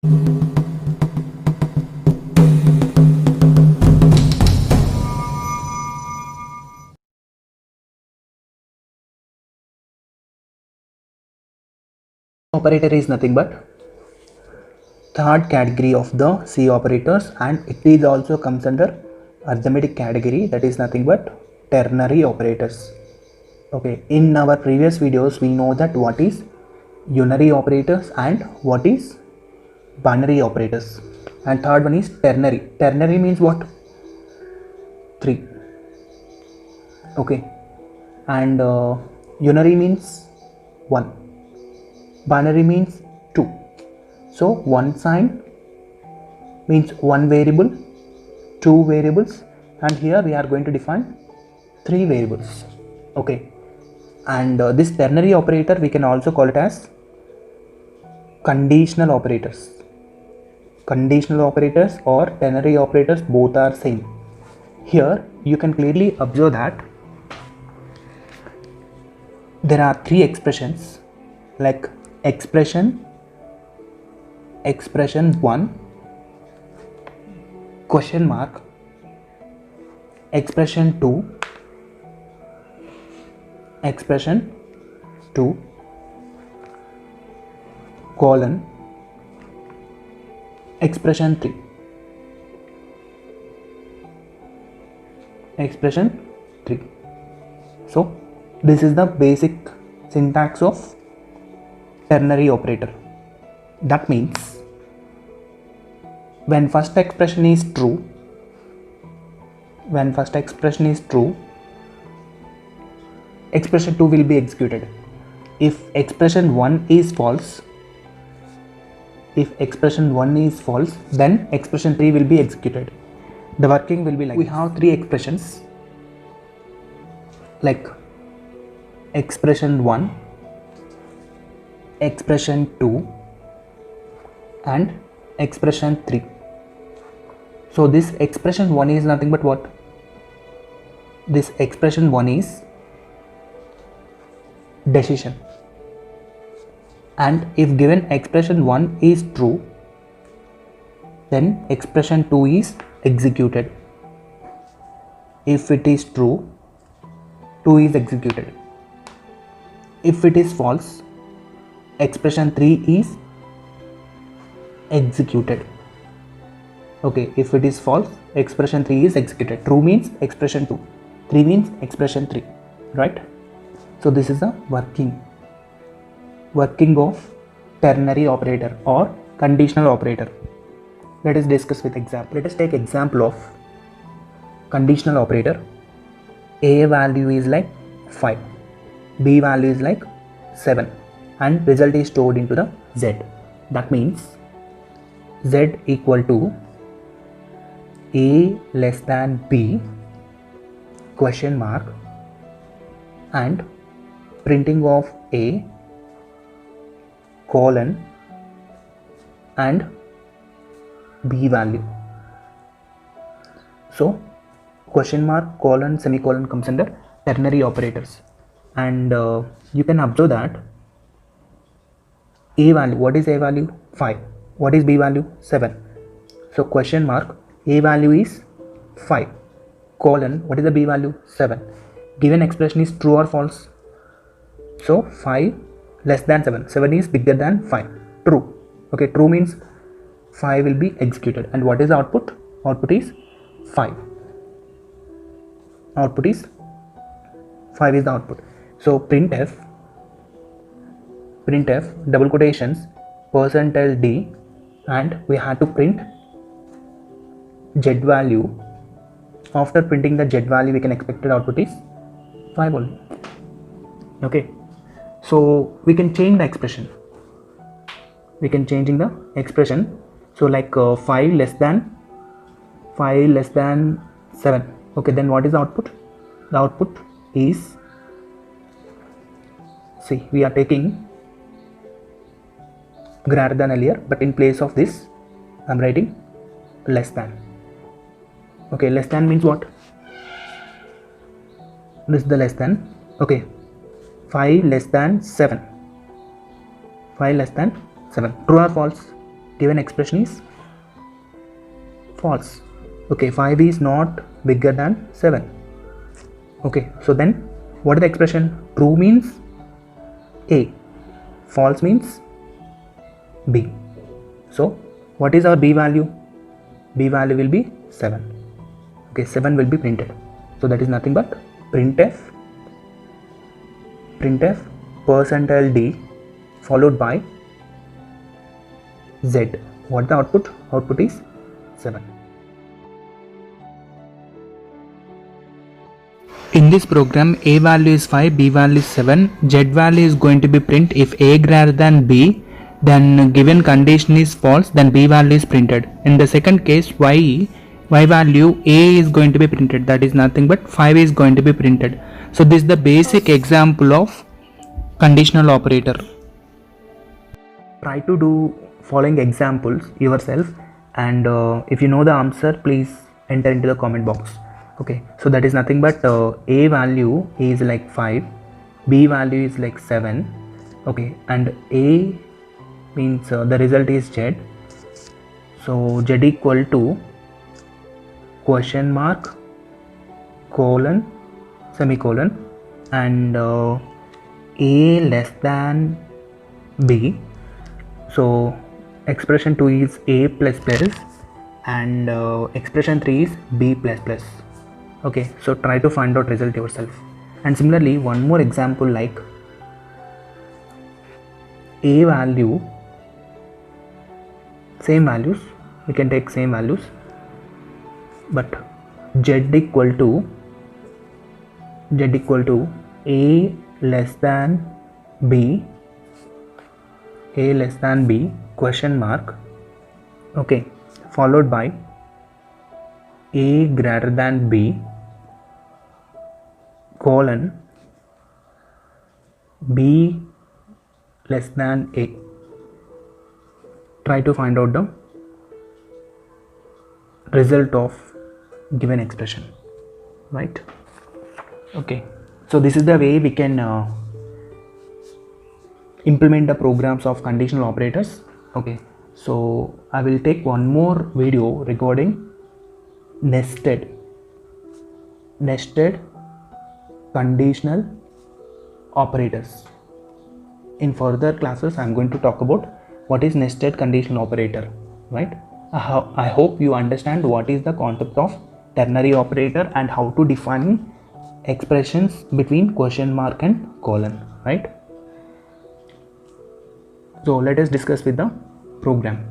Operator is nothing but third category of the C operators, and it is also comes under arithmetic category, that is nothing but ternary operators. Okay, in our previous videos we know that what is unary operators and what is binary operators, and third one is ternary. Ternary means what? 3. Okay, and unary means 1, binary means 2. So one sign means one variable, two variables, and here we are going to define 3 variables. Okay, and this ternary operator we can also call it as conditional operators. Conditional operators or ternary operators, both are same. Here you can clearly observe that there are 3 expressions, like expression 1, question mark, expression 2, colon, expression 3. So this is the basic syntax of ternary operator. That means when first expression is true, expression 2 will be executed. If expression 1 is false, then expression 3 will be executed. The working will be like, we have 3 expressions like expression 1, expression 2 and expression 3. So this expression 1 is nothing but what? This expression 1 is decision, and if given expression 1 is true, then expression 2 is executed. If it is true, 2 is executed. If it is false, expression 3 is executed. Okay, if it is false, expression 3 is executed. True means expression 2, 3 means expression 3, right? So this is the working of ternary operator or conditional operator. Let us discuss with example. Let us take example of conditional operator. A value is like 5, B value is like 7, and result is stored into the Z. That means Z equal to A less than B, question mark, and printing of A, colon, and B value. So question mark, colon, semicolon comes under ternary operators, and you can observe that A value, what is A value? 5. What is B value? 7. So question mark, A value is 5, colon, what is the B value? 7. Given expression is true or false? So 5 less than 7, 7 is bigger than 5, true. Okay, true means 5 will be executed. And what is the output? Output is 5. Output is 5 is the output. So printf double quotations %d, and we have to print Z value. After printing the Z value, we can expected output is 5 only. Okay, so we can change the expression. So like 5 less than 7. Okay, then what is the output? The output is, see, we are taking greater than earlier, but in place of this I am writing less than. Okay, less than means what? This is the less than. Okay, 5 less than 7. True or false? given expression is false. Okay, 5 is not bigger than 7. Okay, so then what is the expression? True means A, false means B. So what is our B value? B value will be 7. Okay, 7 will be printed. So that is nothing but printf percentile D followed by Z. What the output? Output is 7. In this program, A value is 5, B value is 7, Z value is going to be print. If A greater than B, then given condition is false, then B value is printed. In the second case, Y value A is going to be printed, that is nothing but 5 is going to be printed. So this is the basic example of conditional operator. Try to do following examples yourself, and if you know the answer, please enter into the comment box. Okay, so that is nothing but A value is like 5, B value is like 7. Okay, and A means the result is Z. So Z equal to question mark colon semicolon and A less than B. So expression 2 is A plus plus and expression 3 is B plus plus. Okay, so try to find out result yourself. And similarly, one more example like A value, same values, we can take same values, but Z equal to A less than B, question mark, okay, followed by A greater than B, colon, B less than A. Try to find out the result of given expression, right? Okay, so this is the way we can implement the programs of conditional operators. Okay, so I will take one more video regarding nested conditional operators. In further classes, I am going to talk about what is nested conditional operator, right? I hope you understand what is the concept of ternary operator and how to define expressions between question mark and colon, right? So let us discuss with the program.